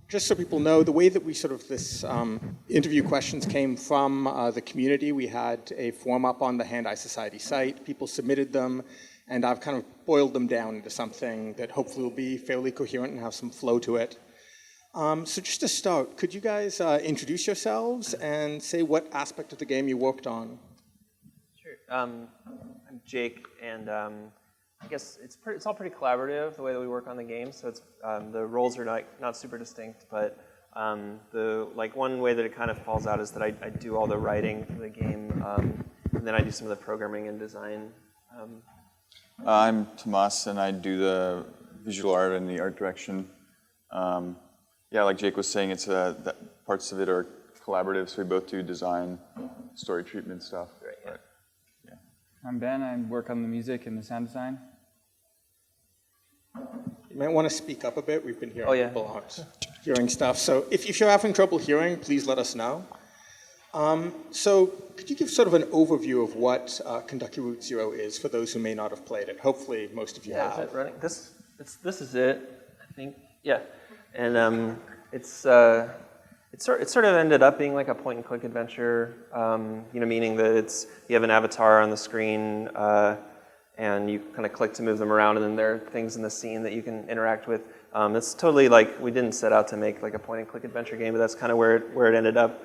Just so people know, the way that we sort of this interview questions came from the community. We had a form up on the Hand-Eye Society site. People submitted them, and I've kind of boiled them down into something that hopefully will be fairly coherent and have some flow to it. So just to start, could you guys introduce yourselves and say what aspect of the game you worked on? Sure. I'm Jake, and I guess it's all pretty collaborative, the way that we work on the game. So it's the roles are not super distinct, but one way that it kind of falls out is that I do all the writing for the game, and then I do some of the programming and design. I'm Tamas, and I do the visual art and the art direction. Yeah, like Jake was saying, it's that parts of it are collaborative, so we both do design, story treatment stuff. Right, yeah. I'm Ben. I work on the music and the sound design. You might want to speak up a bit. We've been hearing people aren't hearing stuff. So if you're having trouble hearing, please let us know. So could you give sort of an overview of what Kentucky Route Zero is for those who may not have played it? Hopefully most of you have. Is it running? This is it, I think. Yeah, and it sort of ended up being like a point-and-click adventure, meaning that you have an avatar on the screen, and you kind of click to move them around, and then there are things in the scene that you can interact with. It's totally like, we didn't set out to make like a point-and-click adventure game, but that's kind of where it ended up.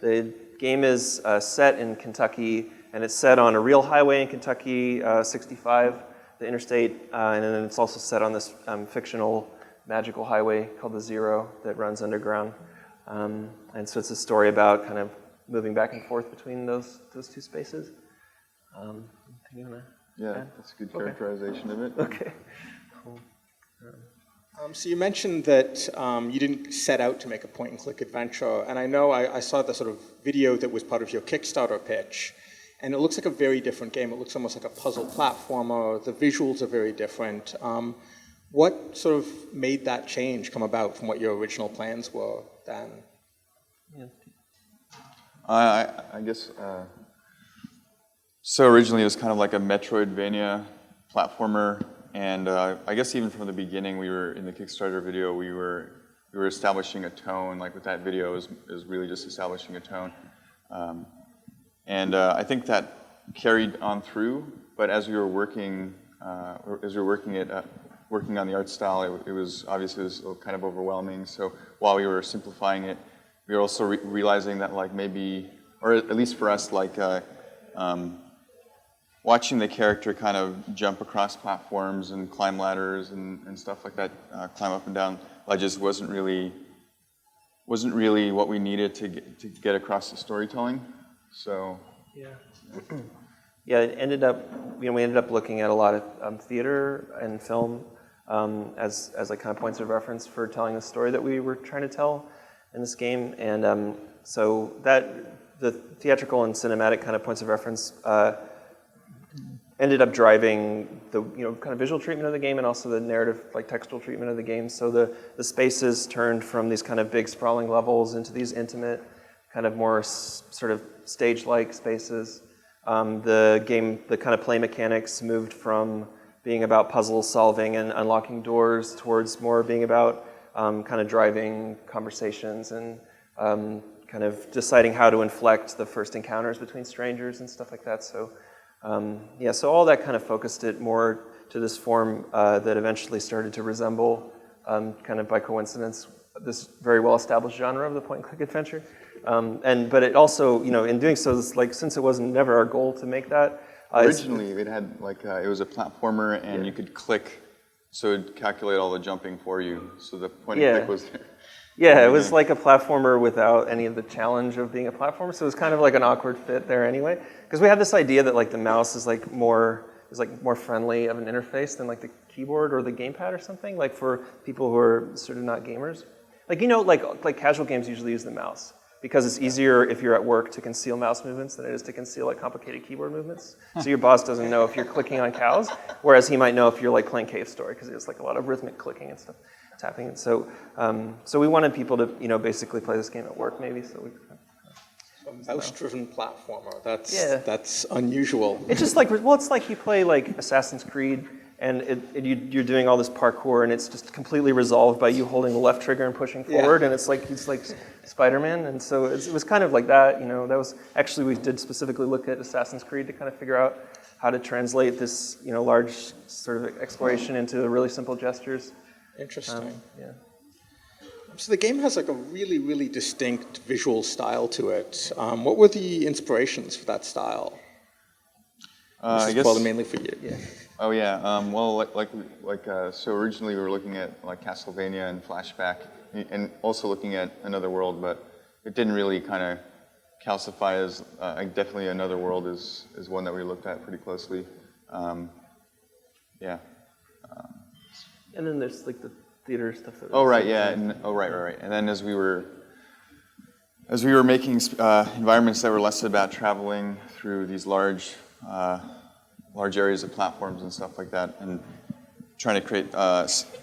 The game is set in Kentucky, and it's set on a real highway in Kentucky, 65, the interstate, and then it's also set on this fictional magical highway called the Zero that runs underground. And so it's a story about kind of moving back and forth between those two spaces. Yeah, that's a good characterization of it. Okay, cool. So you mentioned that you didn't set out to make a point-and-click adventure, and I know I saw the sort of video that was part of your Kickstarter pitch, and it looks like a very different game. It looks almost like a puzzle platformer. The visuals are very different. What sort of made that change come about from what your original plans were then? Yeah. I guess, so originally it was kind of like a Metroidvania platformer, and I guess even from the beginning, we were in the Kickstarter video, we were establishing a tone. Like with that video, it was really just establishing a tone, and I think that carried on through. But as we were working on the art style, it was kind of overwhelming. So while we were simplifying it, we were also realizing that like maybe, or at least for us, like watching the character kind of jump across platforms and climb ladders and stuff like that, climb up and down ledges wasn't really what we needed to get across the storytelling. So yeah, it ended up, we ended up looking at a lot of theater and film as like kind of points of reference for telling the story that we were trying to tell in this game, and so that the theatrical and cinematic kind of points of reference ended up driving the kind of visual treatment of the game and also the narrative, like textual treatment of the game. So the spaces turned from these kind of big sprawling levels into these intimate, kind of more sort of stage-like spaces. The kind of play mechanics moved from being about puzzle solving and unlocking doors towards more being about kind of driving conversations and kind of deciding how to inflect the first encounters between strangers and stuff like that. So so all that kind of focused it more to this form that eventually started to resemble, kind of by coincidence, this very well-established genre of the point-and-click adventure. But it also, in doing so, since it wasn't never our goal to make that. Originally, it had it was a platformer, and you could click, so it'd calculate all the jumping for you. So the point-and-click was there. Yeah, it was like a platformer without any of the challenge of being a platformer. So it was kind of like an awkward fit there anyway. Because we had this idea that like the mouse is more friendly of an interface than like the keyboard or the gamepad or something, like for people who are sort of not gamers. Like like casual games usually use the mouse because it's easier if you're at work to conceal mouse movements than it is to conceal like complicated keyboard movements. So your boss doesn't know if you're clicking on cows, whereas he might know if you're like playing Cave Story because there's like a lot of rhythmic clicking and stuff. Tapping. So we wanted people to, basically play this game at work, maybe. So we. Mouse-driven platformer. That's unusual. It's just like, it's like you play like Assassin's Creed, and you're doing all this parkour, and it's just completely resolved by you holding the left trigger and pushing forward, and it's like Spider-Man, and so it was kind of like that. That was actually, we did specifically look at Assassin's Creed to kind of figure out how to translate this large sort of exploration into really simple gestures. Interesting. Yeah. So the game has like a really, really distinct visual style to it. What were the inspirations for that style? I guess Well, mainly for you. Yeah. Oh yeah. Well, so originally we were looking at like Castlevania and Flashback, and also looking at Another World, but it didn't really kind of calcify as definitely Another World is one that we looked at pretty closely. Yeah. And then there's like the theater stuff. Oh right, yeah. Right. And then as we were making environments that were less about traveling through these large areas of platforms and stuff like that, and trying to create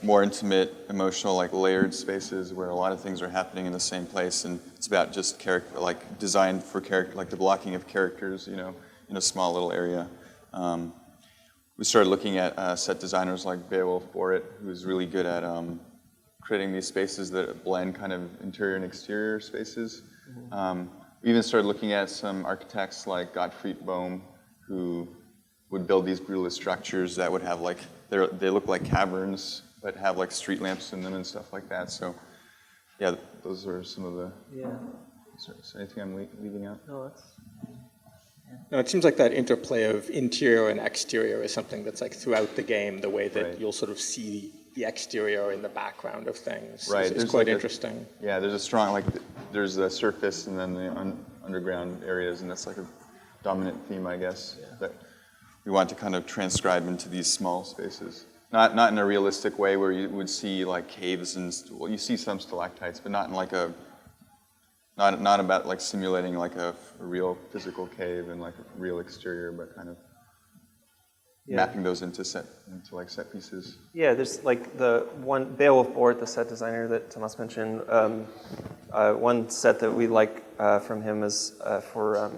more intimate, emotional, like layered spaces where a lot of things are happening in the same place, and it's about just character, like designed for character, like the blocking of characters, in a small little area. We started looking at set designers like Beowulf Borit, who's really good at creating these spaces that blend kind of interior and exterior spaces. We even started looking at some architects like Gottfried Bohm, who would build these realist structures that would have like, they look like caverns, but have like street lamps in them and stuff like that. So yeah, those are some of the, is there anything I'm leaving out? No, that's... No, it seems like that interplay of interior and exterior is something that's like throughout the game, the way that Right. you'll sort of see the exterior in the background of things. Right. It's quite interesting. Yeah, there's a strong, there's the surface and then the underground areas, and that's like a dominant theme, I guess, that we want to kind of transcribe into these small spaces. Not in a realistic way where you would see like caves and, well, you see some stalactites, but not in like not about like simulating like a real physical cave and like a real exterior, but kind of mapping those into set pieces. Yeah, there's like the one, Beowulf Borit, the set designer that Tamas mentioned, one set that we like from him is for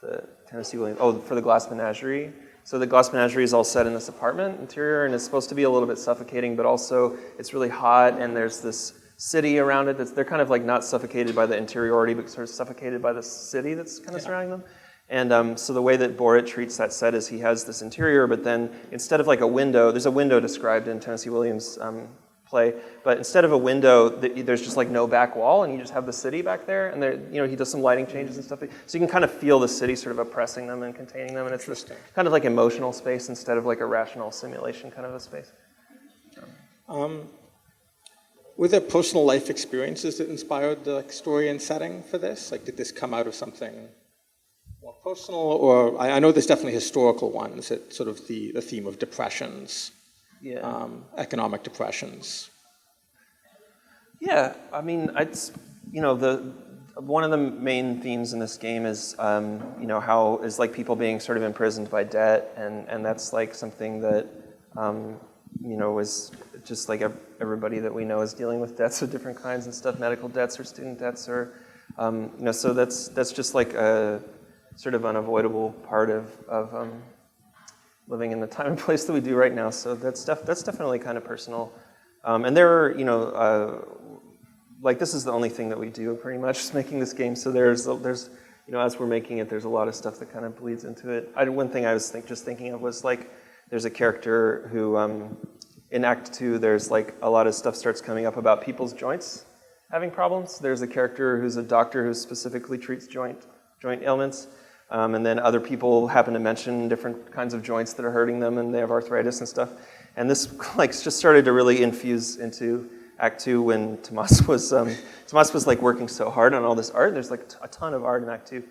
the Tennessee Williams, for the Glass Menagerie. So the Glass Menagerie is all set in this apartment interior, and it's supposed to be a little bit suffocating, but also it's really hot, and there's this city around it. They're kind of like not suffocated by the interiority, but sort of suffocated by the city that's kind of surrounding them. And so the way that Borit treats that set is he has this interior, but then instead of like a window, there's a window described in Tennessee Williams' play, but instead of a window, there's just like no back wall, and you just have the city back there, and there, he does some lighting changes and stuff. So you can kind of feel the city sort of oppressing them and containing them, and it's this kind of like emotional space instead of like a rational simulation kind of a space. Were there personal life experiences that inspired the story and setting for this? Like, did this come out of something more personal, or I know there's definitely historical ones that sort of the theme of depressions, economic depressions. Yeah, I mean, it's one of the main themes in this game is how is like people being sort of imprisoned by debt, and that's like something that is just like everybody that we know is dealing with debts of different kinds and stuff, medical debts or student debts, or so that's just like a sort of unavoidable part of living in the time and place that we do right now. So that's definitely kind of personal. And there are like this is the only thing that we do pretty much is making this game. So there's as we're making it, there's a lot of stuff that kind of bleeds into it. One thing I was just thinking of was like there's a character who in Act 2 there's like a lot of stuff starts coming up about people's joints having problems. There's a character who's a doctor who specifically treats joint ailments. And then other people happen to mention different kinds of joints that are hurting them, and they have arthritis and stuff. And this like just started to really infuse into Act 2 when Tamas was like working so hard on all this art. There's like a ton of art in Act 2,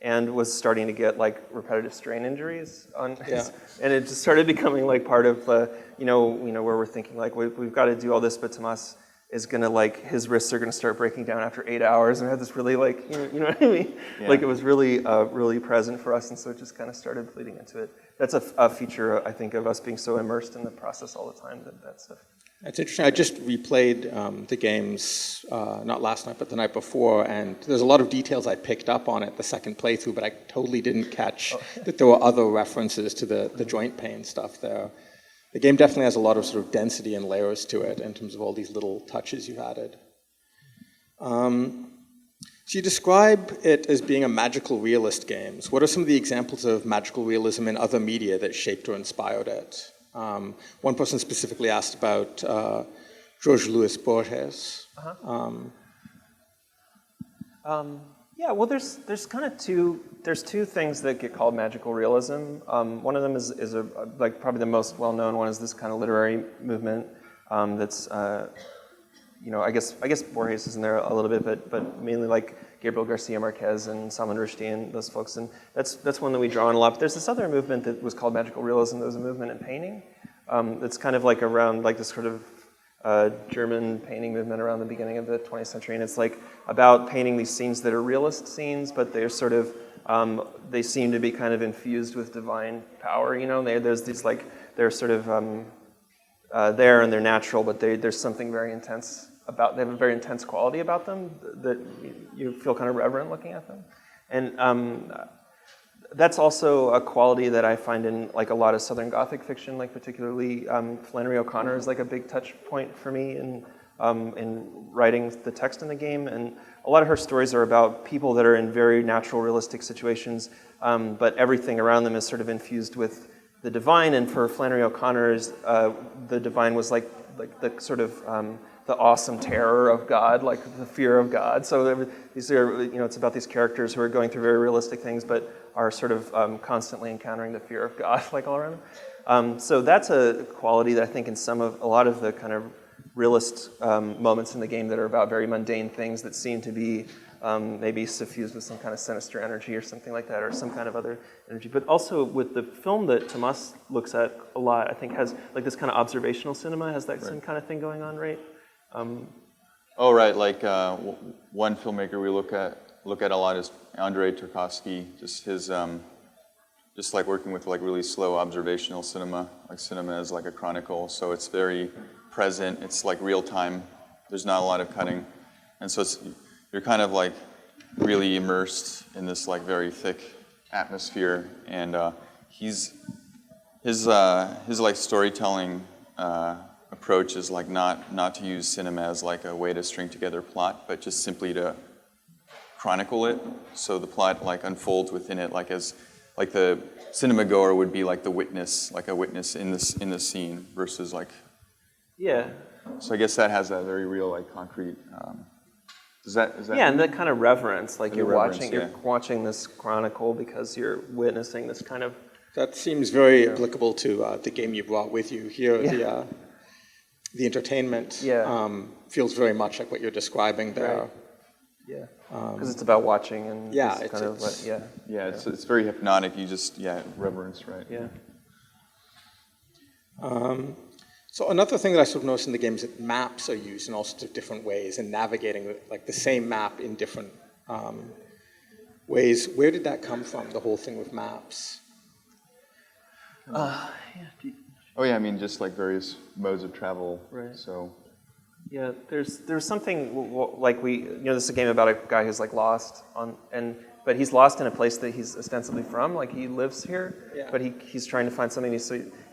and was starting to get like repetitive strain injuries on his, and it just started becoming like part of where we're thinking like we've got to do all this, but Tamas is gonna like his wrists are gonna start breaking down after 8 hours, and we had this really like you know what I mean? Yeah. Like it was really really present for us, and so it just kind of started bleeding into it. That's a feature I think of us being so immersed in the process all the time that stuff. That's interesting. I just replayed the games not last night but the night before, and there's a lot of details I picked up on it the second playthrough, but I totally didn't catch that there were other references to the joint pain stuff there. the game definitely has a lot of sort of density and layers to it in terms of all these little touches you've added. So you describe it as being a magical realist game. What are some of the examples of magical realism in other media that shaped or inspired it? One person specifically asked about Jorge Luis Borges. Yeah, well, there's kind of two things that get called magical realism. One of them is like probably the most well-known one is this kind of literary movement that's I guess Borges is in there a little bit, but mainly like Gabriel Garcia Marquez and Salman Rushdie and those folks, and that's one that we draw on a lot. But there's this other movement that was called magical realism. That was a movement in painting. That's kind of like around like this sort of German painting movement around the beginning of the 20th century, and it's like about painting these scenes that are realist scenes, but they're sort of they seem to be kind of infused with divine power. There's these like they're sort of there and they're natural, but there's something very intense about. They have a very intense quality about them that you feel kind of reverent looking at them, and that's also a quality that I find in like a lot of Southern Gothic fiction, like particularly Flannery O'Connor is like a big touch point for me in writing the text in the game. And a lot of her stories are about people that are in very natural, realistic situations, but everything around them is sort of infused with the divine. And for Flannery O'Connor, the divine was like the sort of the awesome terror of God, like the fear of God. So these are, it's about these characters who are going through very realistic things, but are sort of constantly encountering the fear of God, like all around them. So that's a quality that I think in a lot of the kind of realist moments in the game that are about very mundane things that seem to be maybe suffused with some kind of sinister energy or something like that, or some kind of other energy. But also with the film that Tamas looks at a lot, I think has like this kind of observational cinema, has that same kind of thing going on, right? Oh, right. Like one filmmaker we look at a lot is Andrei Tarkovsky. Just his, just like working with like really slow observational cinema. Like cinema is like a chronicle, so it's very present. It's like real time. There's not a lot of cutting, and so you're kind of like really immersed in this like very thick atmosphere. And his like storytelling approach is like not to use cinema as like a way to string together plot, but just simply to chronicle it. So the plot like unfolds within it, like as like the cinema goer would be like the witness, like a witness in the scene versus like. Yeah. So I guess that has that very real like concrete. Is that? Yeah, and that kind of reverence, like you're reverence, watching this chronicle because you're witnessing this kind of. That seems very applicable to the game you brought with you here. Yeah. The entertainment feels very much like what you're describing there. Right. Yeah, because it's about watching and it's kind of like, it's very hypnotic. You just reverence, right? Yeah. So another thing that I sort of noticed in the game is that maps are used in all sorts of different ways and navigating like the same map in different ways. Where did that come from, the whole thing with maps? Oh yeah, I mean just like various modes of travel. Right. So. Yeah, there's something like this is a game about a guy who's like lost but he's lost in a place that he's ostensibly from, like he lives here, but he's trying to find something.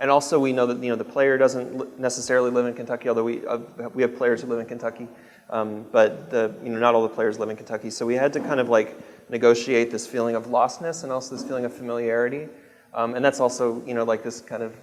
And also we know that the player doesn't necessarily live in Kentucky, although we have players who live in Kentucky, but not all the players live in Kentucky. So we had to kind of like negotiate this feeling of lostness and also this feeling of familiarity, and that's also like this kind of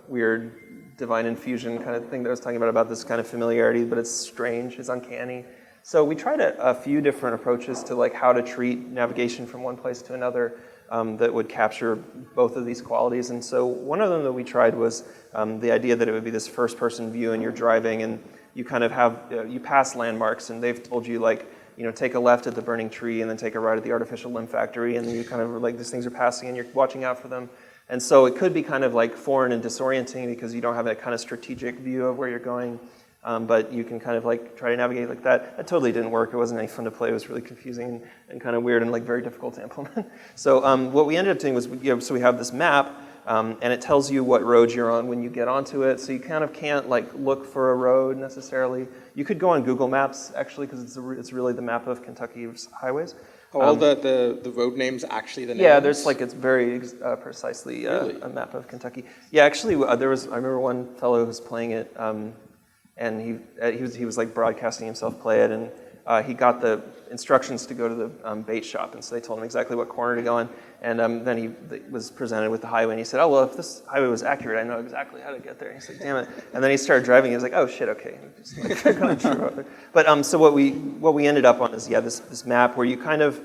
weird divine infusion kind of thing that I was talking about this kind of familiarity, but it's strange, it's uncanny. So we tried a few different approaches to like how to treat navigation from one place to another that would capture both of these qualities. And so one of them that we tried was the idea that it would be this first-person view and you're driving and you kind of have, you pass landmarks and they've told you like, take a left at the burning tree and then take a right at the artificial limb factory, and then you kind of like these things are passing and you're watching out for them. And so it could be kind of like foreign and disorienting because you don't have that kind of strategic view of where you're going, but you can kind of like try to navigate like that. That totally didn't work. It wasn't any fun to play. It was really confusing and kind of weird and like very difficult to implement. So what we ended up doing was, so we have this map, and it tells you what road you're on when you get onto it. So you kind of can't like look for a road necessarily. You could go on Google Maps actually because it's really the map of Kentucky's highways. Are all the road names actually the names? Yeah, there's like, it's very precisely Really? a map of Kentucky. Yeah, actually, I remember one fellow who was playing it, and he was like broadcasting himself play it, and he got the instructions to go to the bait shop, and so they told him exactly what corner to go in, and then he was presented with the highway, and he said, oh, well, if this highway was accurate, I know exactly how to get there. And he's like, damn it. And then he started driving, he was like, oh, shit, okay. Just, like, kind of drew up there. But so what we ended up on is, yeah, this map where you kind of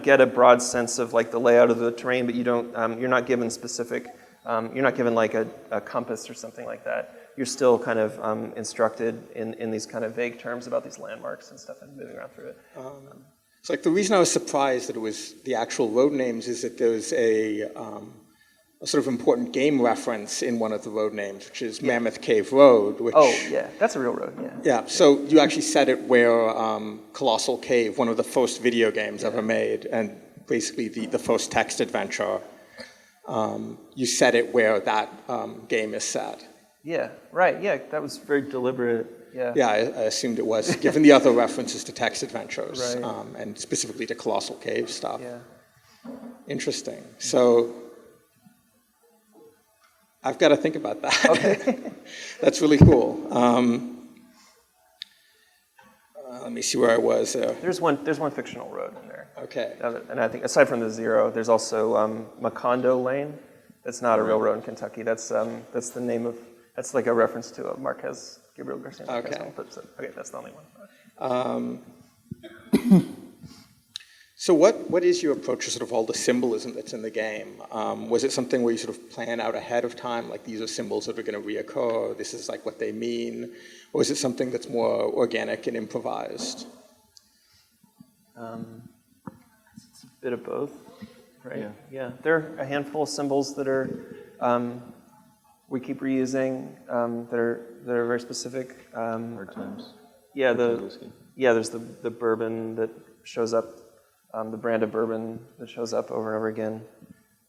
get a broad sense of like the layout of the terrain, but you don't, you're not given specific, you're not given like a compass or something like that. You're still kind of instructed in these kind of vague terms about these landmarks and stuff and moving around through it. It's like the reason I was surprised that it was the actual road names is that there's a sort of important game reference in one of the road names, which is Mammoth Cave Road. Which, Oh, yeah, that's a real road, yeah. Yeah, so you actually set it where Colossal Cave, one of the first video games ever made, and basically the first text adventure, you set it where that game is set. Yeah, right, yeah, that was very deliberate, yeah. Yeah, I assumed it was, given the other references to text adventures, Right. and specifically to Colossal Cave stuff. Yeah. Interesting. So I've got to think about that. Okay. That's really cool. Let me see where I was. There's one fictional road in there. Okay. And I think, aside from the zero, there's also Macondo Lane. That's not a real road in Kentucky. That's the name of, that's like a reference to a Gabriel Garcia Marquez Okay. novel. But, okay, that's the only one. So what is your approach to sort of all the symbolism that's in the game? Was it something where you sort of plan out ahead of time, like these are symbols that are going to reoccur, this is like what they mean? Or is it something that's more organic and improvised? It's a bit of both, right? Yeah. Yeah. There are a handful of symbols that are we keep reusing that are very specific. Hard times. Yeah, Whiskey. there's the bourbon that shows up, the brand of bourbon that shows up over and over again.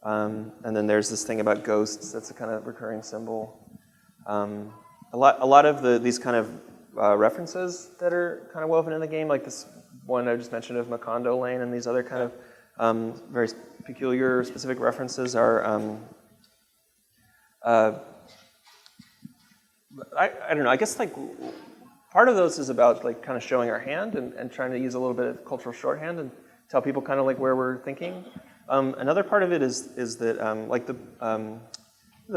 And then there's this thing about ghosts. That's a kind of recurring symbol. A lot of these kind of references that are kind of woven in the game, like this one I just mentioned of Macondo Lane, and these other kind of very peculiar, specific references are. I don't know. I guess like part of those is about like kind of showing our hand and trying to use a little bit of cultural shorthand and tell people kind of like where we're thinking. Another part of it is that like the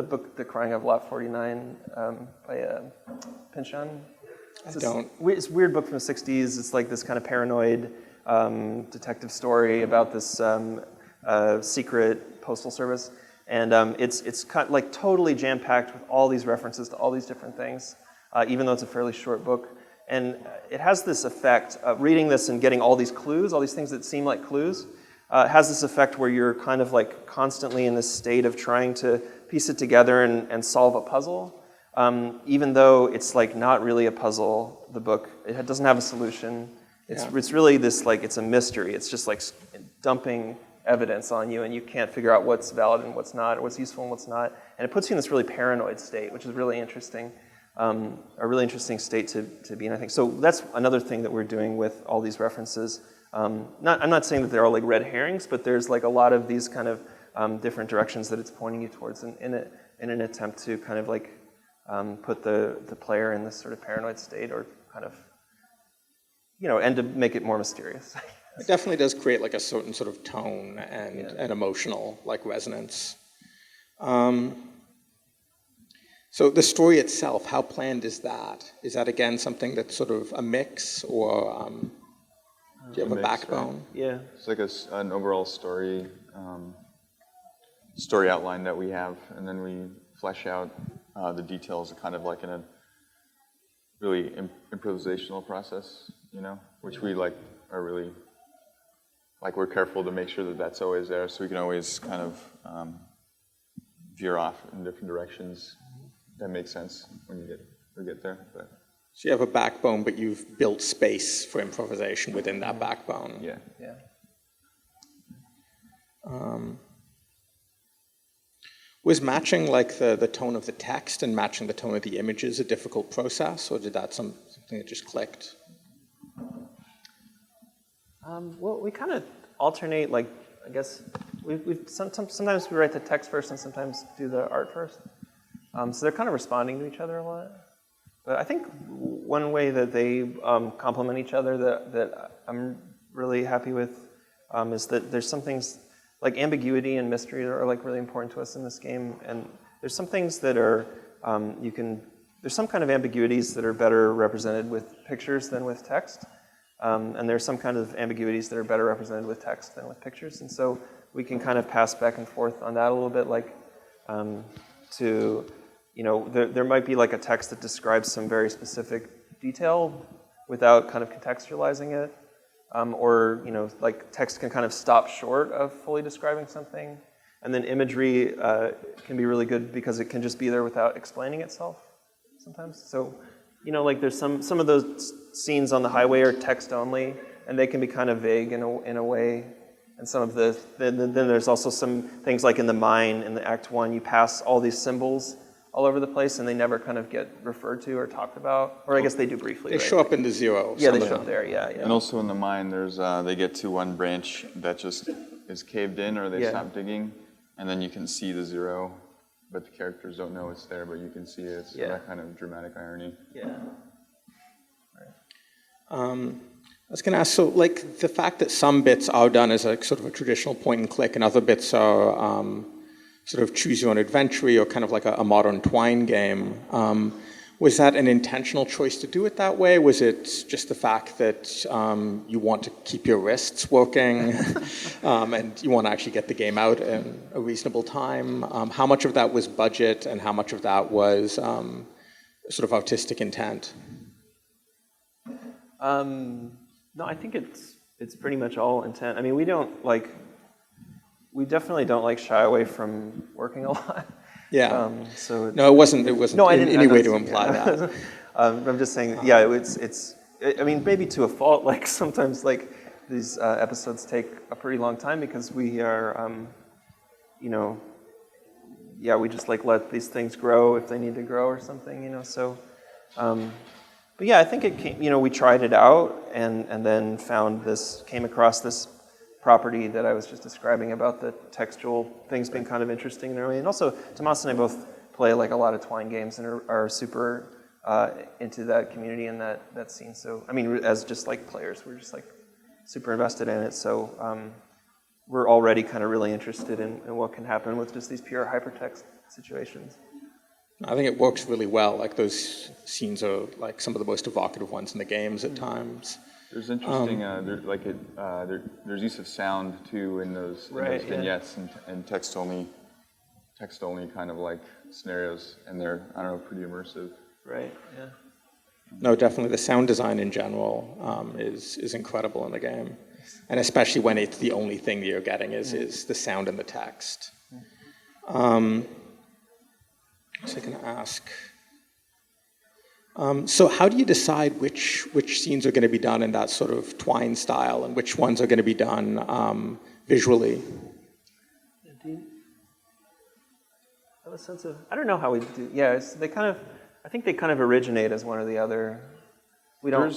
book The Crying of Lot 49 by Pynchon. It's a weird book from the 60s. It's like this kind of paranoid detective story about this secret postal service. And it's kind of like totally jam-packed with all these references to all these different things, even though it's a fairly short book. And it has this effect of reading this and getting all these clues, all these things that seem like clues. It has this effect where you're kind of like constantly in this state of trying to piece it together and solve a puzzle. Even though it's like not really a puzzle, the book, it doesn't have a solution. It's really this like, it's a mystery. It's just like dumping evidence on you and you can't figure out what's valid and what's not, or what's useful and what's not. And it puts you in this really paranoid state, which is really interesting. A really interesting state to be in, I think. So that's another thing that we're doing with all these references. I'm not saying that they're all like red herrings, but there's like a lot of these kind of different directions that it's pointing you towards in an attempt to kind of like put the player in this sort of paranoid state, or kind of, and to make it more mysterious. It definitely does create like a certain sort of tone and emotional like resonance. So the story itself, how planned is that? Is that again something that's sort of a mix, or do you have a backbone? Right? Yeah. It's like an overall story outline that we have, and then we flesh out the details kind of like in a really improvisational process, which we like are really, like we're careful to make sure that that's always there, so we can always kind of veer off in different directions. That makes sense when we get there. But. So you have a backbone, but you've built space for improvisation within that backbone. Yeah. Yeah. Was matching like the tone of the text and matching the tone of the images a difficult process, or did that something that just clicked? Well, we kind of alternate, like, I guess, sometimes we write the text first and sometimes do the art first. So they're kind of responding to each other a lot. But I think one way that they complement each other that I'm really happy with is that there's some things, like ambiguity and mystery are like really important to us in this game. And there's some things that are, there's some kind of ambiguities that are better represented with pictures than with text. And there's some kind of ambiguities that are better represented with text than with pictures. And so we can kind of pass back and forth on that a little bit, like there might be like a text that describes some very specific detail without kind of contextualizing it. Or like text can kind of stop short of fully describing something. And then imagery can be really good because it can just be there without explaining itself sometimes. So, like there's some of those scenes on the highway are text only, and they can be kind of vague in a way. And some of then there's also some things like in the mine, in the Act 1, you pass all these symbols all over the place, and they never kind of get referred to or talked about. Or I guess they do briefly. They show up in the zero. Yeah, they show up there, yeah. And also in the mine, there's they get to one branch that just is caved in, or they stop digging, and then you can see the zero, but the characters don't know it's there, but you can see it. It's that kind of dramatic irony. Yeah. I was going to ask, so like the fact that some bits are done as a sort of a traditional point and click, and other bits are sort of choose your own adventure or kind of like a modern Twine game. Was that an intentional choice to do it that way? Was it just the fact that you want to keep your wrists working and you want to actually get the game out in a reasonable time? How much of that was budget and how much of that was sort of artistic intent? No, I think it's pretty much all intent. I mean, we definitely don't shy away from working a lot. Yeah. It wasn't no, in any way to imply that. I'm just saying, I mean, maybe to a fault, like sometimes like these episodes take a pretty long time because we are, we just like let these things grow if they need to grow or something, so. But yeah, I think it came, we tried it out and then came across this property that I was just describing about the textual things being kind of interesting in a way. And also, Tamas and I both play like a lot of Twine games and are super into that community and that scene. So, I mean, as just like players, we're just like super invested in it. So we're already kind of really interested in what can happen with just these pure hypertext situations. I think it works really well. Like those scenes are like some of the most evocative ones in the games at times. There's interesting, there's use of sound too in those vignettes and text only kind of like scenarios, and they're pretty immersive. Right. Yeah. No, definitely the sound design in general is incredible in the game, and especially when it's the only thing that you're getting is the sound and the text. So I can ask. So how do you decide which scenes are going to be done in that sort of Twine style and which ones are going to be done visually? Do you have a sense of? I don't know how we do. Yeah, I think they kind of originate as one or the other. We don't,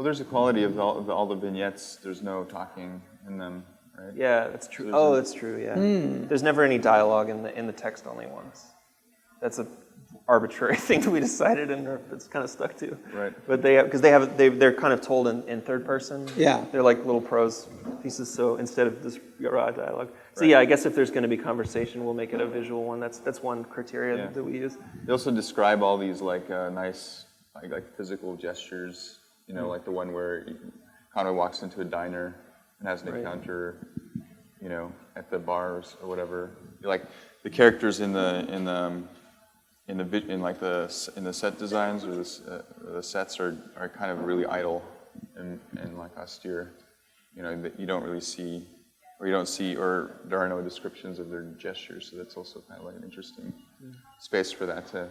there's a quality of all the vignettes. There's no talking in them, right? Yeah, that's true. That's true. Yeah, there's never any dialogue in the text only ones. That's a arbitrary thing that we decided and it's kind of stuck to. Right. But they're kind of told in third person. Yeah. They're like little prose pieces. So instead of this raw dialogue. So yeah, I guess if there's going to be conversation, we'll make it a visual one. That's one criteria that we use. They also describe all these like nice like physical gestures. Like the one where Connor walks into a diner and has an encounter, at the bars or whatever. Like the characters in the set designs or the sets are kind of really idle and like austere. That you don't really see, or there are no descriptions of their gestures. So that's also kind of like an interesting space for that to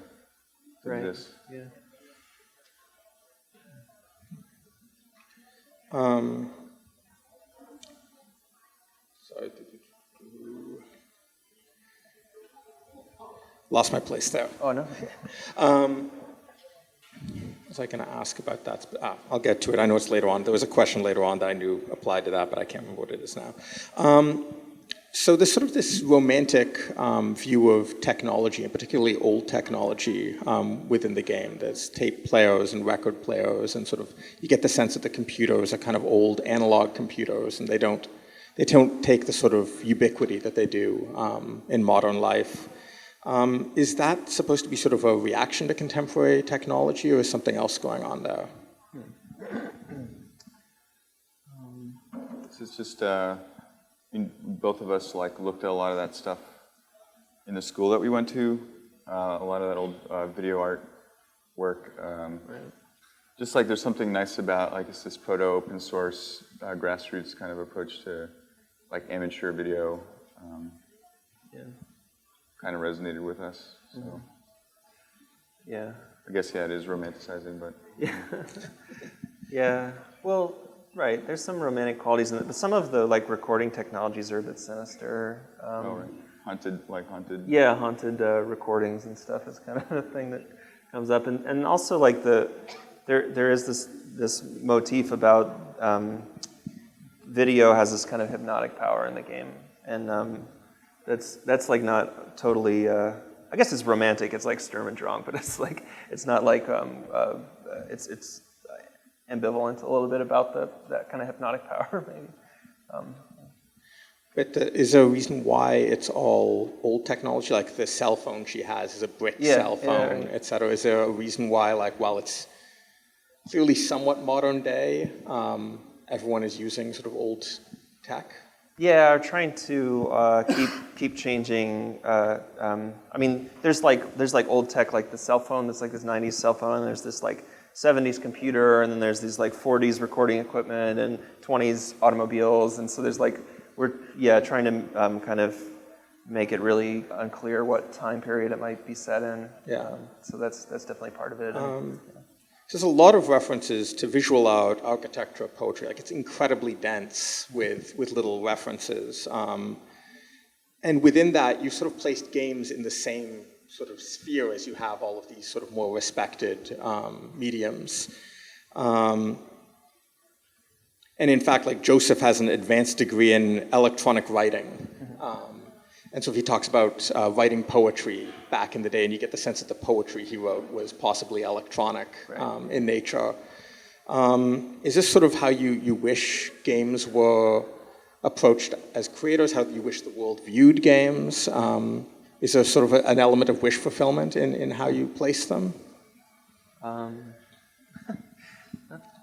exist. Yeah. Sorry. Lost my place there. Oh, no. was I going to ask about that? I'll get to it. I know it's later on. There was a question later on that I knew applied to that, but I can't remember what it is now. So there's sort of this romantic view of technology, and particularly old technology within the game. There's tape players and record players, and sort of you get the sense that the computers are kind of old analog computers, and they don't take the sort of ubiquity that they do in modern life. Is that supposed to be sort of a reaction to contemporary technology, or is something else going on there? This is just, both of us looked at a lot of that stuff in the school that we went to, a lot of that old video art work. Just there's something nice about this proto-open source grassroots kind of approach to amateur video. Kind of resonated with us. So. Yeah. I guess, it is romanticizing, but... Yeah. Yeah. Well, right. There's some romantic qualities in it, but some of the recording technologies are a bit sinister. Right. Haunted. Yeah, haunted recordings and stuff is kind of a thing that comes up, and also there is this motif about video has this kind of hypnotic power in the game, and that's not totally. I guess it's romantic. It's like Sturm and Drang, but it's not it's ambivalent a little bit about that kind of hypnotic power maybe. But is there a reason why it's all old technology? Like the cell phone she has is a brick cell phone, et cetera. Is there a reason why, while it's clearly somewhat modern day, everyone is using sort of old tech? Yeah, we're trying to keep changing. I mean, there's old tech like the cell phone. That's this '90s cell phone. And there's this '70s computer, and then there's these '40s recording equipment and '20s automobiles, and so there's we're trying to kind of make it really unclear what time period it might be set in. Yeah. So that's definitely part of it. There's a lot of references to visual art, architecture, poetry. It's incredibly dense with little references. And within that, you sort of placed games in the same sort of sphere as you have all of these sort of more respected mediums. And in fact, Joseph has an advanced degree in electronic writing. And so he talks about writing poetry back in the day, and you get the sense that the poetry he wrote was possibly electronic in nature. Is this sort of how you wish games were approached as creators, how you wish the world viewed games? Is there sort of an element of wish fulfillment in how you place them?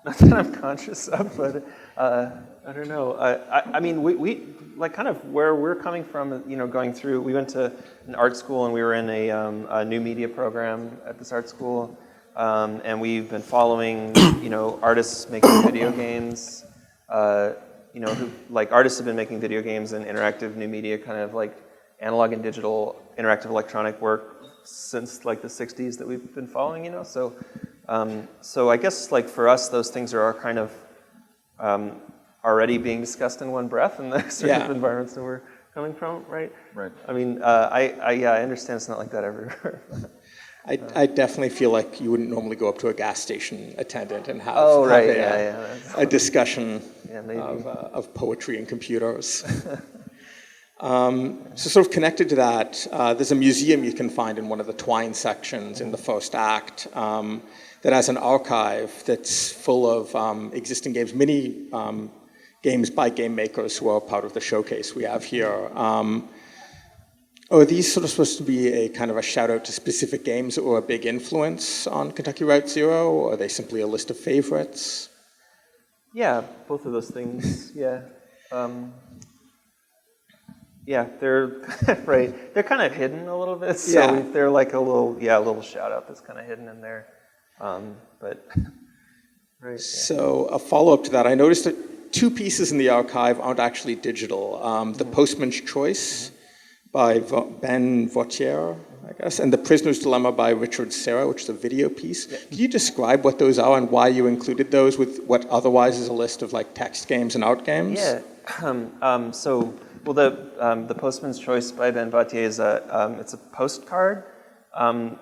Not that I'm conscious of, but I don't know. I mean, we kind of where we're coming from, going through, we went to an art school and we were in a new media program at this art school, and we've been following, artists making video games, who, artists have been making video games and interactive new media, kind of analog and digital interactive electronic work since the 60s that we've been following, so I guess for us those things are kind of already being discussed in one breath in the sort of environments that we're coming from, right? Right. I mean, I understand it's not like that everywhere. I definitely feel like you wouldn't normally go up to a gas station attendant and have, a discussion of poetry and computers. So sort of connected to that, there's a museum you can find in one of the Twine sections in the first act that has an archive that's full of existing games, many games by game makers who are part of the showcase we have here. Are these sort of supposed to be a kind of a shout out to specific games or a big influence on Kentucky Route Zero, or are they simply a list of favorites? Yeah, both of those things, yeah. Yeah, they're right. They're kind of hidden a little bit, so they're a little shout out that's kind of hidden in there. But right. So a follow up to that, I noticed that two pieces in the archive aren't actually digital. The Postman's Choice by Ben Vautier, I guess, and The Prisoner's Dilemma by Richard Serra, which is a video piece. Yeah. Can you describe what those are and why you included those with what otherwise is a list of text games and art games? Yeah. The Postman's Choice by Ben Vautier is it's a postcard and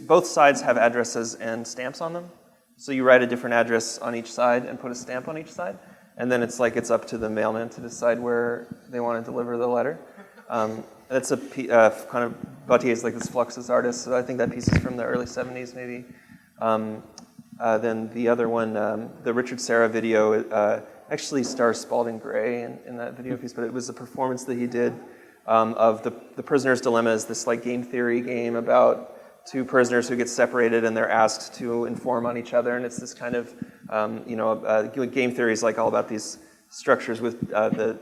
both sides have addresses and stamps on them. So you write a different address on each side and put a stamp on each side, and then it's up to the mailman to decide where they want to deliver the letter. That's a kind of Bautier's like this Fluxus artist, so I think that piece is from the early 70s maybe. Then the other one, the Richard Serra video, actually stars Spalding Gray in that video piece, but it was a performance that he did of the Prisoner's Dilemma is this like game theory game about two prisoners who get separated and they're asked to inform on each other, and it's this kind of, game theory is like all about these structures with the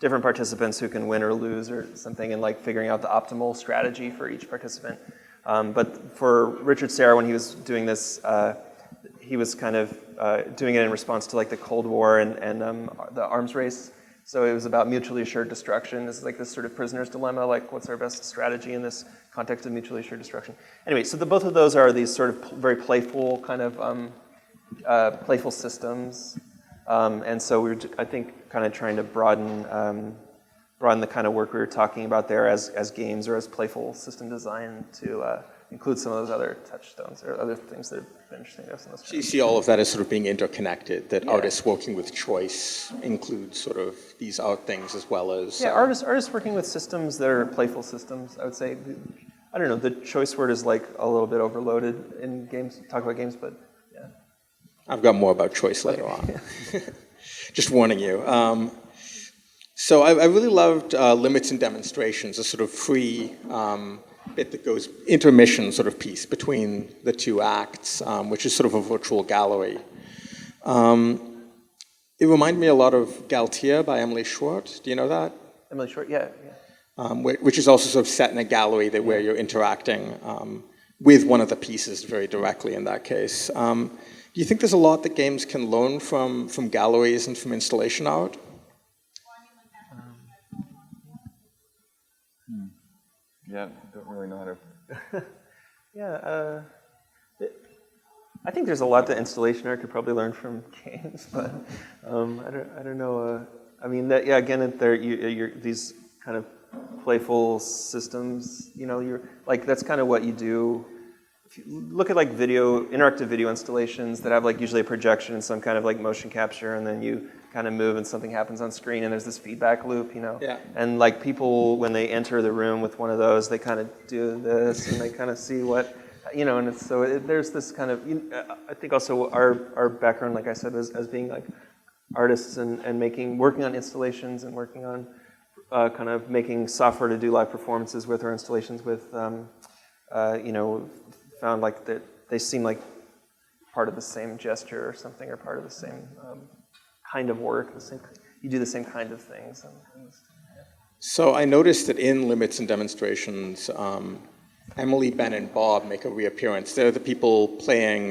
different participants who can win or lose or something, and like figuring out the optimal strategy for each participant. But for Richard Serra, when he was doing this, he was kind of doing it in response to like the Cold War and the arms race. So it was about mutually assured destruction. This is like this sort of prisoner's dilemma, like what's our best strategy in this context of mutually assured destruction. Anyway, so both of those are these sort of very playful kind of playful systems. And so we were, I think, kind of trying to broaden the kind of work we were talking about there as games or as playful system design to include some of those other touchstones or other things that have been interesting to us in this. So you see all of that as sort of being interconnected, that artists working with choice include sort of these art things as well as... Yeah, artists working with systems that are playful systems, I would say. I don't know, the choice word is like a little bit overloaded in games, talk about games, but yeah. I've got more about choice later on. Just warning you. So I really loved Limits and Demonstrations, a sort of free bit that goes intermission sort of piece between the two acts, which is sort of a virtual gallery. It reminded me a lot of Galtier by Emily Short. Do you know that? Emily Short, yeah. Which is also sort of set in a gallery that where you're interacting with one of the pieces very directly in that case. Do you think there's a lot that games can learn from galleries and from installation art? Yeah, don't really know how to... Yeah, I think there's a lot that installation art could probably learn from games, but I don't know. I mean, again, you're these kind of playful systems. You're like that's kind of what you do. If you look at like interactive video installations that have like usually a projection and some kind of like motion capture, and then you kind of move and something happens on screen and there's this feedback loop, Yeah. And like people, when they enter the room with one of those, they kind of do this and they kind of see what, and there's this kind of, I think also our background, like I said, as being like artists and working on installations and working on kind of making software to do live performances with or installations with, found like that they seem like part of the same gesture or something, or part of the same kind of work. You do the same kind of things. So I noticed that in Limits and Demonstrations, Emily, Ben, and Bob make a reappearance. They're the people playing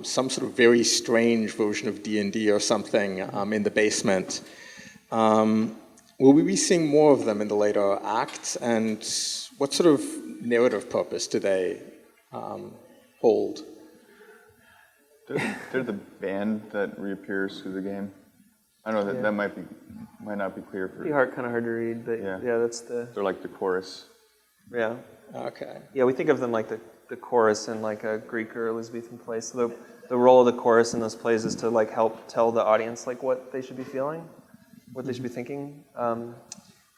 some sort of very strange version of D&D or something in the basement. Will we be seeing more of them in the later acts? And what sort of narrative purpose do they hold? They're the band that reappears through the game. I don't know, that might not be clear for... Kind of hard to read, but yeah, that's the... They're like the chorus. Yeah. Okay. Yeah, we think of them like the chorus in like a Greek or Elizabethan play. So the role of the chorus in those plays is to like help tell the audience like what they should be feeling, what they should be thinking.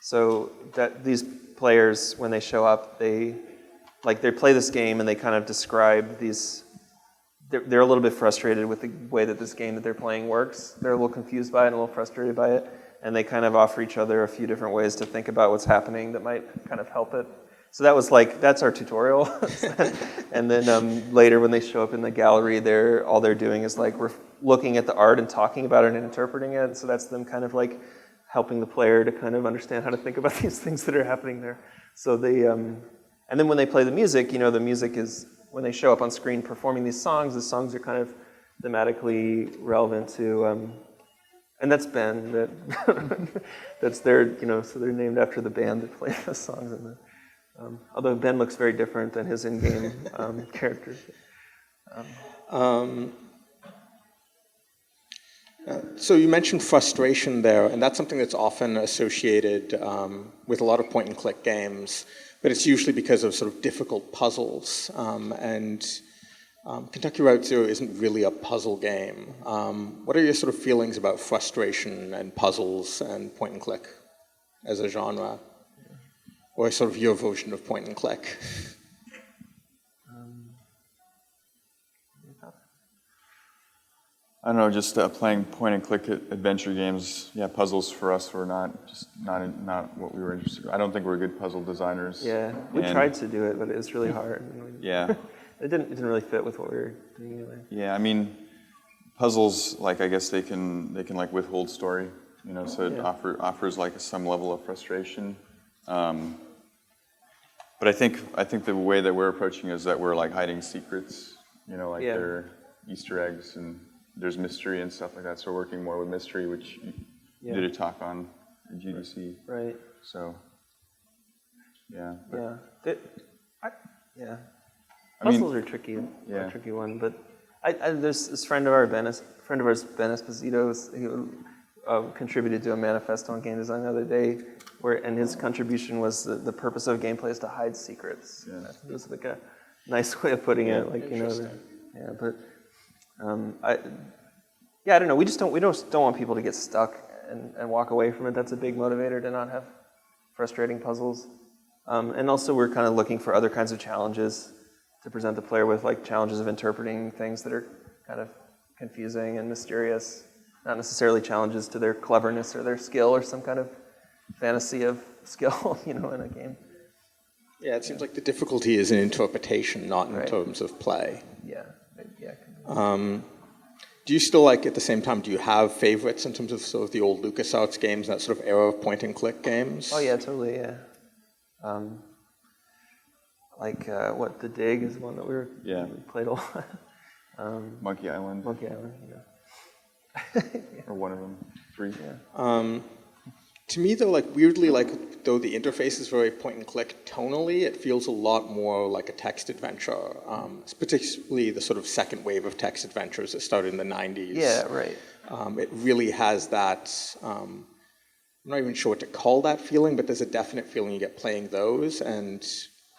So that these players, when they show up, they play this game and they kind of describe these... They're a little bit frustrated with the way that this game that they're playing works. They're a little confused by it and a little frustrated by it. And they kind of offer each other a few different ways to think about what's happening that might kind of help it. So that's our tutorial. And then later when they show up in the gallery, all they're doing is like we're looking at the art and talking about it and interpreting it. So that's them kind of like helping the player to kind of understand how to think about these things that are happening there. So and then when they play the music, the music is, when they show up on screen performing the songs are kind of thematically relevant to, and that's Ben, that's their, so they're named after the band that played the songs. Although Ben looks very different than his in-game characters. So you mentioned frustration there, and that's something that's often associated with a lot of point-and-click games. but it's usually because of sort of difficult puzzles. Kentucky Route Zero isn't really a puzzle game. What are your sort of feelings about frustration and puzzles and point and click as a genre? Or sort of your version of point and click? I don't know, just playing point and click adventure games. Yeah, puzzles for us were not what we were interested in. I don't think we're good puzzle designers. Yeah, we tried to do it, but it was really hard. Yeah. It didn't really fit with what we were doing anyway. Yeah, I mean, puzzles, like, I guess they can like withhold story, you know, so it offers like some level of frustration. But I think the way that we're approaching is that we're like hiding secrets, you know, like they're Easter eggs and there's mystery and stuff like that. So we're working more with mystery, which you did a talk on in GDC. Right. So, yeah. Puzzles are tricky, a tricky one. But there's this friend of ours, Ben Esposito, who contributed to a manifesto on game design the other day, and his contribution was the purpose of gameplay is to hide secrets. Yeah. I think it was like a nice way of putting it. Like, you know, I don't know. We don't want people to get stuck and walk away from it. That's a big motivator to not have frustrating puzzles. And also, we're kind of looking for other kinds of challenges to present the player with, like challenges of interpreting things that are kind of confusing and mysterious, not necessarily challenges to their cleverness or their skill or some kind of fantasy of skill, you know, in a game. Yeah, it seems like the difficulty is in interpretation, not in terms of play. Yeah. Do you still at the same time, do you have favorites in terms of sort of the old LucasArts games, that sort of era of point and click games? Oh yeah, totally, yeah. The Dig is one that we played a lot. Monkey Island. Yeah. Or one of them, 3. Yeah. To me, though, weirdly, though the interface is very point and click tonally, it feels a lot more like a text adventure. Particularly the sort of second wave of text adventures that started in the 90s. Yeah, right. It really has that, I'm not even sure what to call that feeling, but there's a definite feeling you get playing those. And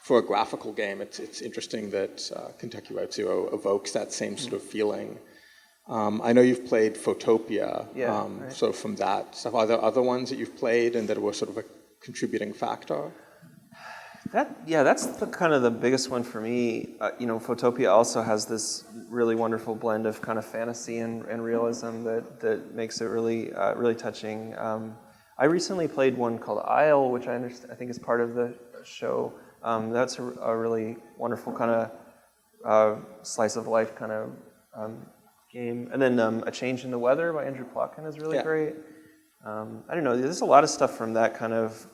for a graphical game, it's interesting that Kentucky Route Zero evokes that same sort of feeling. I know you've played Photopia, sort of from that stuff. Are there other ones that you've played and that were sort of a contributing factor? That's kind of the biggest one for me. Photopia also has this really wonderful blend of kind of fantasy and realism that makes it really really touching. I recently played one called Isle, which I think is part of the show. That's a really wonderful kind of slice of life kind of game. And then A Change in the Weather by Andrew Plotkin is really great. I don't know, there's a lot of stuff from that kind of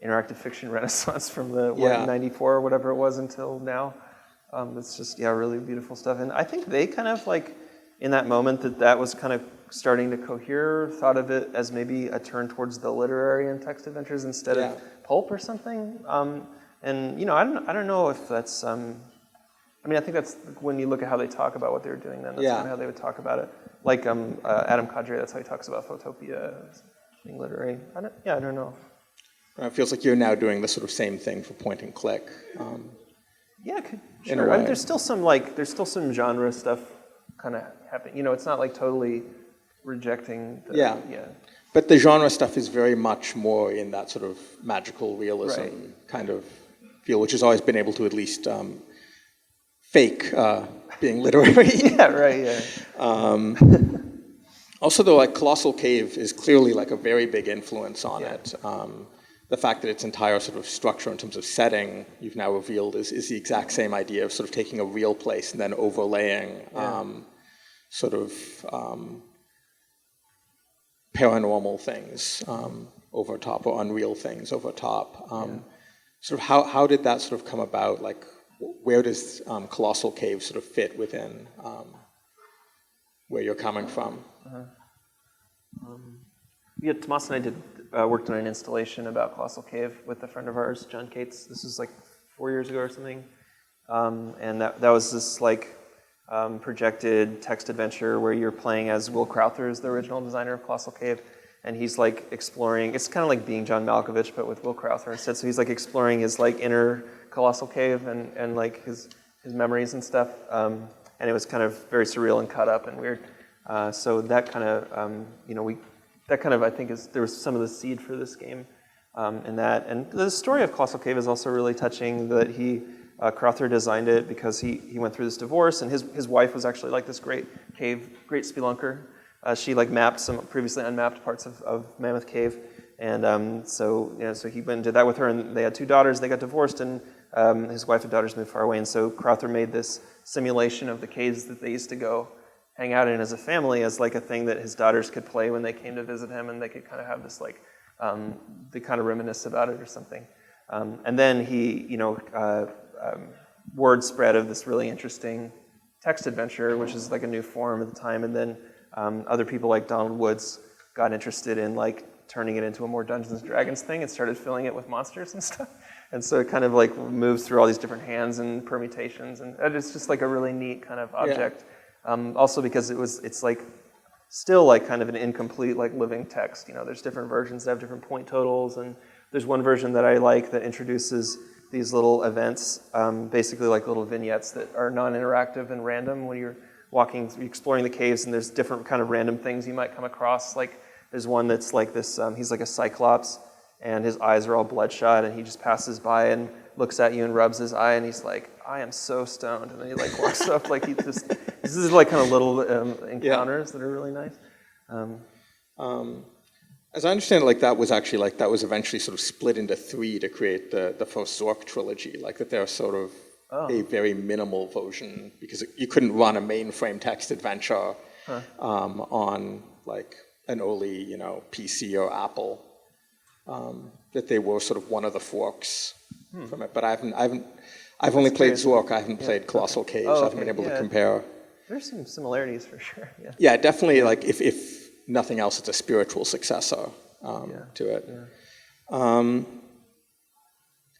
interactive fiction renaissance from the 94 or whatever it was until now. It's just, really beautiful stuff. And I think they kind of in that moment that was kind of starting to cohere, thought of it as maybe a turn towards the literary and text adventures instead of pulp or something. And I don't know if that's, I think that's when you look at how they talk about what they were doing then, that's kind of how they would talk about it. Like Adam Kadre, that's how he talks about Photopia being literary. I don't know. It feels like you're now doing the sort of same thing for point and click. Sure. I mean, there's still some genre stuff kind of happening. It's not totally rejecting But the genre stuff is very much more in that sort of magical realism kind of feel, which has always been able to at least fake being literary. Also, though, Colossal Cave is clearly a very big influence on it. The fact that its entire sort of structure in terms of setting, you've now revealed, is the exact same idea of sort of taking a real place and then overlaying sort of paranormal things over top or unreal things over top. Sort of how did that sort of come about? Where does Colossal Cave sort of fit within where you're coming from? Tamas and I worked on an installation about Colossal Cave with a friend of ours, John Cates. This was 4 years ago or something. And that was this projected text adventure where you're playing as Will Crowther is the original designer of Colossal Cave. and he's like exploring. It's kind of like being John Malkovich, but with Will Crowther instead. So he's like exploring his like inner Colossal Cave and like his memories and stuff. And it was kind of very surreal and cut up and weird. So that kind of I think there was some of the seed for this game in that. And the story of Colossal Cave is also really touching. That Crowther designed it because he went through this divorce, and his wife was actually like this great spelunker. She like mapped some previously unmapped parts of Mammoth Cave, and so he went and did that with her, and they had 2 daughters. They got divorced, and his wife and daughters moved far away, and so Crowther made this simulation of the caves that they used to go hang out in as a family, as like a thing that his daughters could play when they came to visit him, and they could kind of have this like they kind of reminisce about it or something. And then word spread of this really interesting text adventure, which is like a new form at the time, and then other people like Donald Woods got interested in like turning it into a more Dungeons & Dragons thing and started filling it with monsters and stuff. And so it kind of like moves through all these different hands and permutations, and it's just like a really neat kind of object. Also because it's like still like kind of an incomplete like living text. There's different versions that have different point totals, and there's one version that I like that introduces these little events, basically like little vignettes that are non-interactive and random when you're exploring the caves, and there's different kind of random things you might come across. Like there's one that's like this, he's like a cyclops, and his eyes are all bloodshot, and he just passes by and looks at you and rubs his eye, and he's like, I am so stoned. And then he like walks up, like this is like kind of little encounters that are really nice. As I understand it, that was eventually sort of split into 3 to create the first Zork trilogy, like that they're sort of a very minimal version, because you couldn't run a mainframe text adventure on like an early PC or Apple. That they were sort of one of the forks from it, but I've only played Zork. I haven't played Colossal Cave. I haven't been able to compare. There's some similarities for sure. Yeah, definitely. Like if nothing else, it's a spiritual successor to it. Yeah.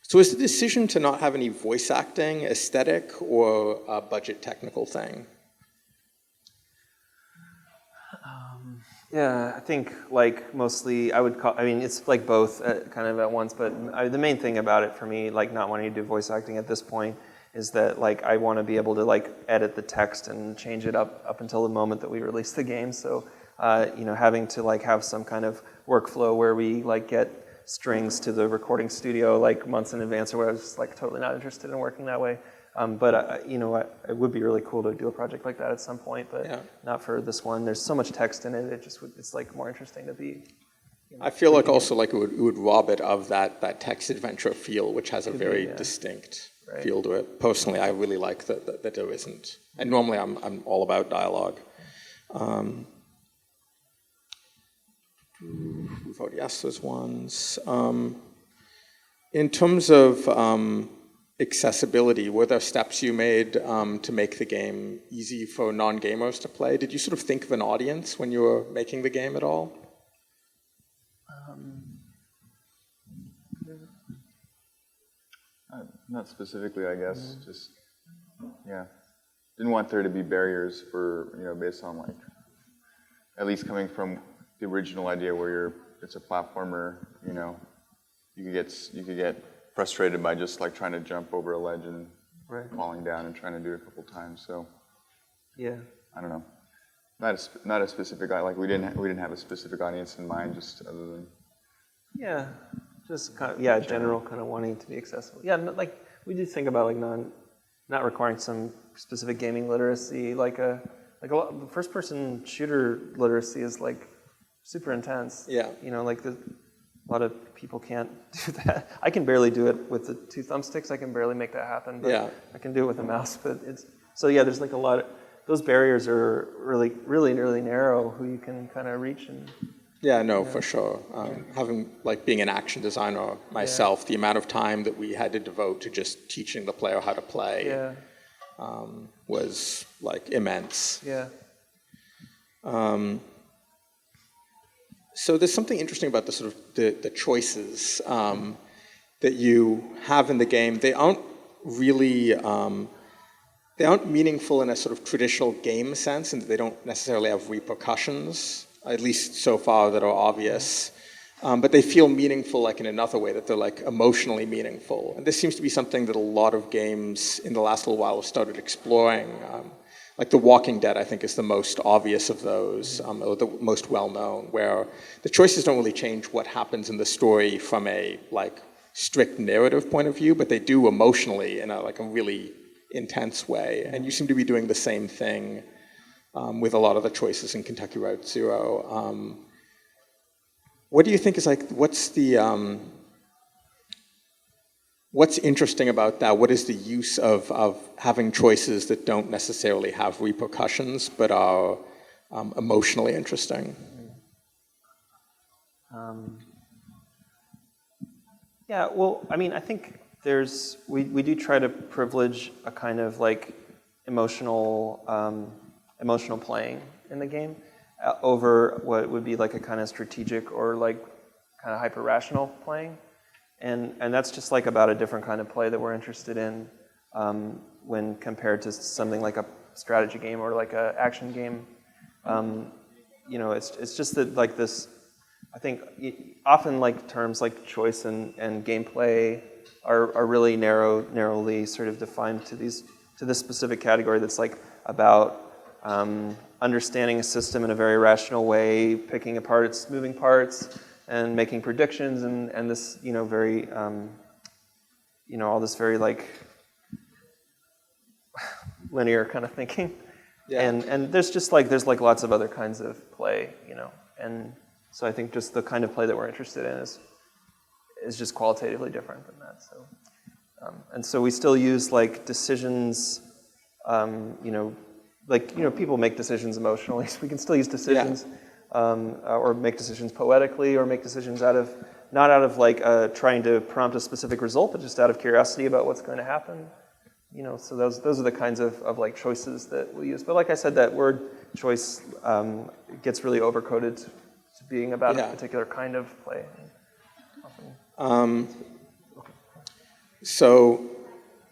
So is the decision to not have any voice acting aesthetic or a budget technical thing? Yeah, I think like mostly it's like both kind of at once, but the main thing about it for me, like not wanting to do voice acting at this point, is that like I want to be able to like edit the text and change it up until the moment that we release the game. So having to like have some kind of workflow where we like get strings to the recording studio like months in advance, or where I was like totally not interested in working that way. But it would be really cool to do a project like that at some point, but not for this one. There's so much text in it. It's like more interesting to be. I feel like also like it would rob it of that text adventure feel, which has a very distinct feel to it. Personally, I really like that there isn't. And normally I'm all about dialogue. We've already asked those ones. In terms of accessibility, were there steps you made to make the game easy for non-gamers to play? Did you sort of think of an audience when you were making the game at all? Not specifically, I guess. Just didn't want there to be barriers for based on like at least coming from the original idea where it's a platformer. You could get frustrated by just like trying to jump over a ledge and falling down and trying to do it a couple times. So I don't know. Not a specific like we didn't have a specific audience in mind, just other than just kind of general kind of wanting to be accessible. Like we do think about like not requiring some specific gaming literacy, like a lot, first person shooter literacy is like super intense. Like a lot of people can't do that. I can barely do it with the 2 thumbsticks. I can barely make that happen. But I can do it with a mouse. But there's like a lot of those barriers are really, really, really narrow. Who you can kind of reach and. For sure. Having like being an action designer myself, the amount of time that we had to devote to just teaching the player how to play was like immense. So there's something interesting about the sort of the choices that you have in the game. They aren't really they aren't meaningful in a sort of traditional game sense, and they don't necessarily have repercussions. at least so far, that are obvious. But they feel meaningful like in another way, that they're like emotionally meaningful. And this seems to be something that a lot of games in the last little while have started exploring. Like The Walking Dead, I think, is the most obvious of those, or the most well-known, where the choices don't really change what happens in the story from a like strict narrative point of view, but they do emotionally in a like a really intense way. And you seem to be doing the same thing with a lot of the choices in Kentucky Route Zero. What do you think is like, what's interesting about that? What is the use of having choices that don't necessarily have repercussions but are emotionally interesting? Yeah, well, I mean, I think we do try to privilege a kind of like emotional playing in the game over what would be like a kind of strategic or like kind of hyper-rational playing. And that's just like about a different kind of play that we're interested in when compared to something like a strategy game or like an action game. You know, it's just that like this, I think often like terms like choice and gameplay are really narrowly sort of defined to this specific category that's like about understanding a system in a very rational way, picking apart its moving parts, and making predictions, and this, you know, very, you know, all this very like linear kind of thinking. Yeah. And there's like lots of other kinds of play, you know, and so I think just the kind of play that we're interested in is just qualitatively different than that. So, and so we still use like decisions, you know, like, you know, people make decisions emotionally, so we can still use decisions, or make decisions poetically, or make decisions not out of like trying to prompt a specific result, but just out of curiosity about what's going to happen. You know, so those are the kinds of like choices that we use. But like I said, that word choice gets really overcoded to being about a particular kind of play. So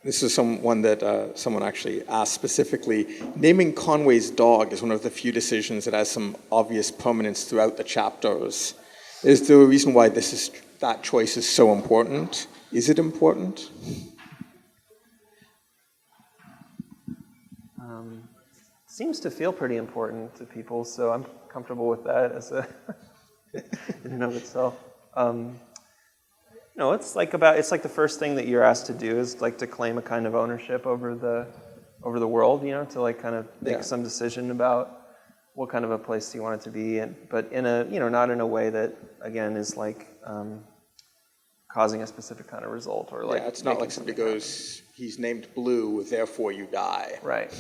this is one that someone actually asked specifically. Naming Conway's dog is one of the few decisions that has some obvious permanence throughout the chapters. Is there a reason why that choice is so important? Is it important? Seems to feel pretty important to people, so I'm comfortable with that as a in and of itself. No, it's like the first thing that you're asked to do is like to claim a kind of ownership over the world, you know, to like kind of make some decision about what kind of a place you want it to be, but in a, you know, not in a way that again is like causing a specific kind of result, or like it's not like somebody goes, he's named Blue, therefore you die. Right.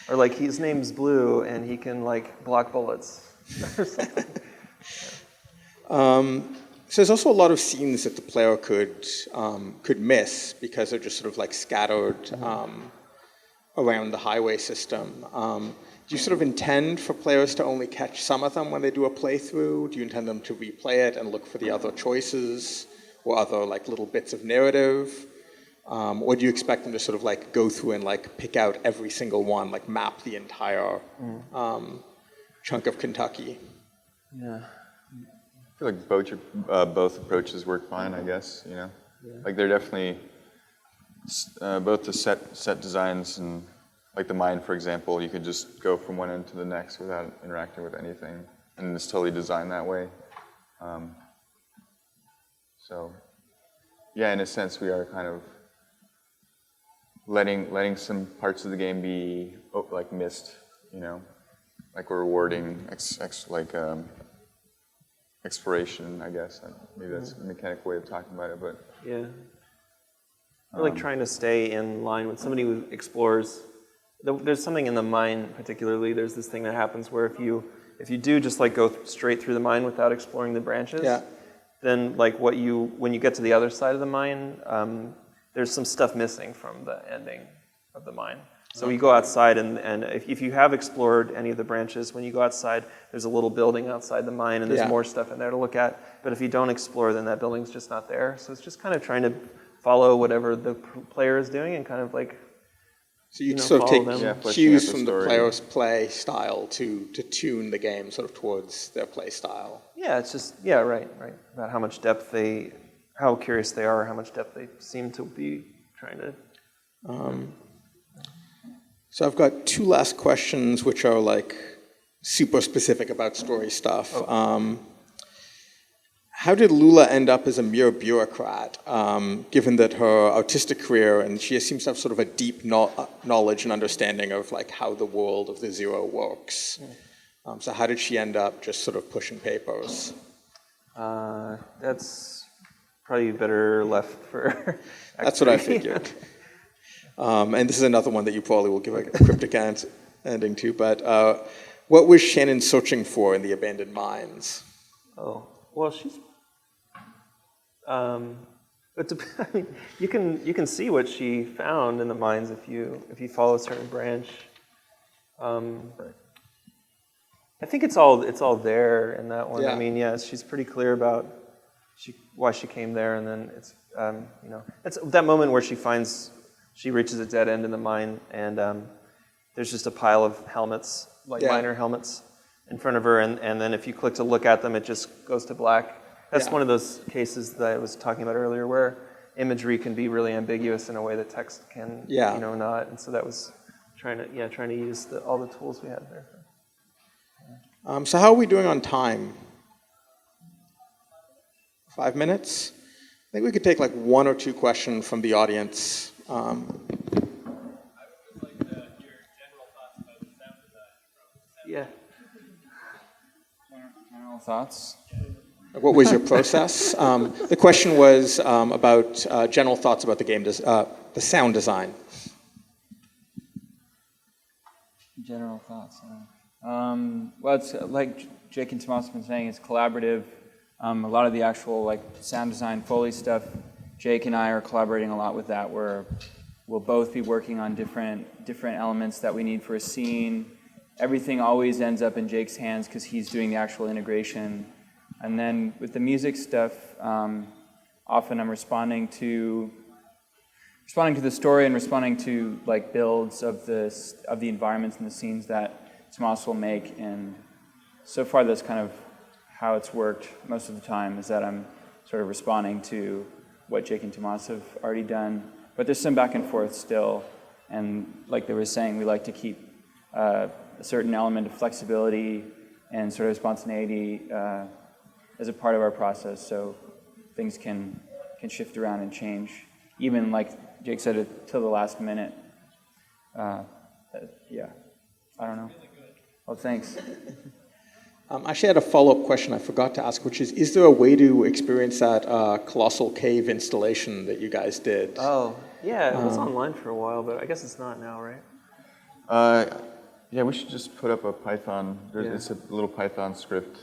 Or like his name's Blue and he can like block bullets or something. So there's also a lot of scenes that the player could miss because they're just sort of like scattered around the highway system. Do you sort of intend for players to only catch some of them when they do a playthrough? Do you intend them to replay it and look for the other choices or other like little bits of narrative? Or do you expect them to sort of like go through and like pick out every single one, like map the entire chunk of Kentucky? Yeah. I feel like both approaches work fine, I guess, you know? Yeah. Like they're definitely, both the set designs and like the mine, for example, you could just go from one end to the next without interacting with anything. And it's totally designed that way. So, yeah, in a sense, we are kind of letting some parts of the game be like missed, you know, like we're rewarding exploration, I guess. Maybe that's a mechanical way of talking about it, but yeah, we're like trying to stay in line with somebody who explores. There's something in the mine, particularly. There's this thing that happens where if you do just like go straight through the mine without exploring the branches, then like when you get to the other side of the mine, there's some stuff missing from the ending of the mine. So you go outside, and if you have explored any of the branches, when you go outside, there's a little building outside the mine, and there's more stuff in there to look at. But if you don't explore, then that building's just not there. So it's just kind of trying to follow whatever the player is doing and kind of like So you know, sort of follow take them. Yeah, fleshing cues out the from the story. player's play style to tune the game sort of towards their play style. Yeah, it's just, yeah, right. About how much depth how curious they are, how much depth they seem to be trying to. So I've got two last questions, which are like super specific about story stuff. How did Lula end up as a mere bureaucrat, given that her artistic career, and she seems to have sort of a deep knowledge and understanding of like how the world of the zero works. So how did she end up just sort of pushing papers? That's probably better left for. That's what I figured. And this is another one that you probably will give a cryptic ending to, but what was Shannon searching for in the abandoned mines? Oh, well, she's. I mean, you can see what she found in the mines if you follow a certain branch. I think it's all there in that one. Yeah. I mean, yeah, she's pretty clear about why she came there, and then it's it's that moment where she reaches a dead end in the mine, and there's just a pile of helmets, like miner helmets, in front of her, and then if you click to look at them, it just goes to black. That's one of those cases that I was talking about earlier, where imagery can be really ambiguous in a way that text can, not. And so that was trying to use all the tools we had there. So how are we doing on time? 5 minutes? I think we could take like one or two questions from the audience. Yeah. General thoughts? What was your process? The question was about general thoughts about the game, the sound design. General thoughts. Well, it's like Jake and Tamas have been saying, it's collaborative. A lot of the actual like sound design, Foley stuff, Jake and I are collaborating a lot with that, where we'll both be working on different elements that we need for a scene. Everything always ends up in Jake's hands because he's doing the actual integration. And then with the music stuff, often I'm responding to the story and responding to like builds of the environments and the scenes that Tamas will make. And so far, that's kind of how it's worked most of the time, is that I'm sort of responding to what Jake and Tamas have already done. But there's some back and forth still. And like they were saying, we like to keep a certain element of flexibility and sort of spontaneity as a part of our process, so things can shift around and change. Even like Jake said, till the last minute. Yeah, I don't know. Well, thanks. I actually had a follow-up question I forgot to ask, which is there a way to experience that Colossal Cave installation that you guys did? Oh, yeah, it was online for a while, but I guess it's not now, right? Yeah, we should just put up a Python. It's a little Python script.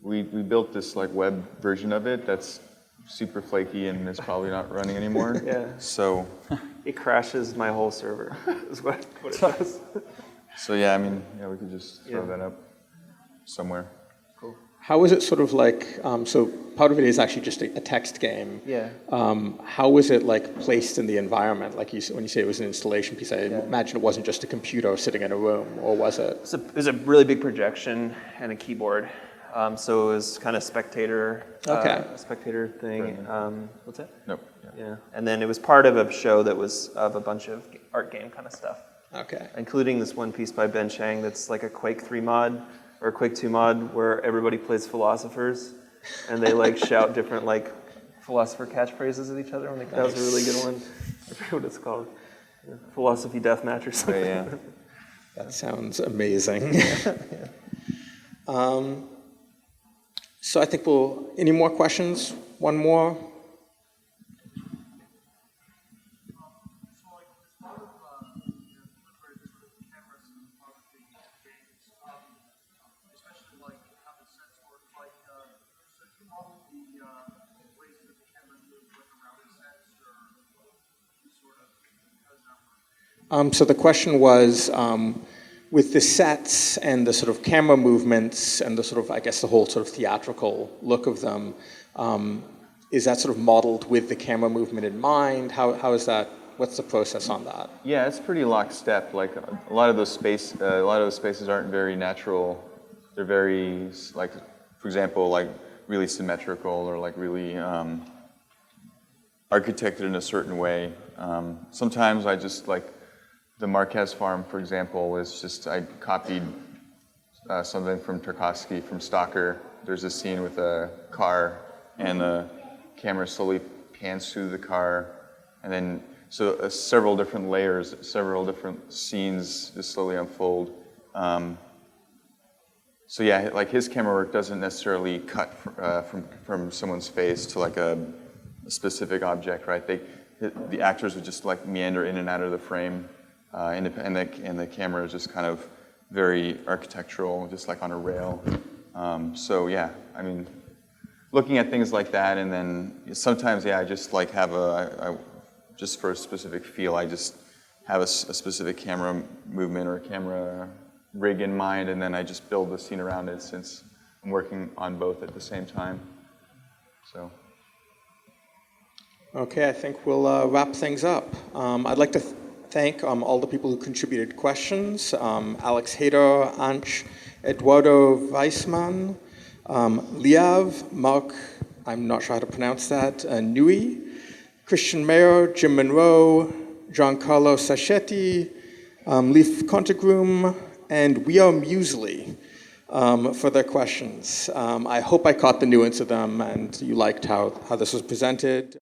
We built this like web version of it that's super flaky and it's probably not running anymore. Yeah. So it crashes my whole server. Is what it does. So yeah, I mean, yeah, we could just throw that up somewhere. Cool. How is it sort of like, so part of it is actually just a text game. Yeah. How was it like placed in the environment? Like when you say it was an installation piece, I imagine it wasn't just a computer sitting in a room, or was it? It was a really big projection and a keyboard. So it was kind of spectator thing. What's that? Nope. Yeah. And then it was part of a show that was of a bunch of art game kind of stuff. Okay. Including this one piece by Ben Chang that's like a Quake 3 mod or a Quake 2 mod where everybody plays philosophers and they like shout different like philosopher catchphrases at each other. I think that was a really good one. I forget what it's called. Philosophy Deathmatch or something. Yeah. That sounds amazing. So I think any more questions? One more? So the question was, with the sets and the sort of camera movements and the sort of, I guess, the whole sort of theatrical look of them, is that sort of modeled with the camera movement in mind? How is that What's the process on that? Yeah, it's pretty lockstep. Like a lot of those spaces aren't very natural. They're very, like, for example, like really symmetrical or like really architected in a certain way. Sometimes I just like the Marquez farm, for example, is just I copied something from Tarkovsky from Stalker. There's a scene with a car and the camera slowly pans through the car, and then so several different layers, several different scenes just slowly unfold. So yeah, like his camera work doesn't necessarily cut from someone's face to like a specific object, right? The actors would just like meander in and out of the frame, and the camera is just kind of very architectural, just like on a rail. So yeah, I mean, looking at things like that, and then sometimes, yeah, I just like have just for a specific feel, I just have a specific camera movement or a camera rig in mind, and then I just build the scene around it since I'm working on both at the same time. So. Okay, I think we'll wrap things up. I'd like to thank all the people who contributed questions. Alex Hader, Anch, Eduardo Weissman, Liav, Mark, I'm not sure how to pronounce that, Nui, Christian Mayer, Jim Monroe, Giancarlo Sacchetti, Leif Contegrum, and We Are Muesli for their questions. I hope I caught the nuance of them and you liked how this was presented.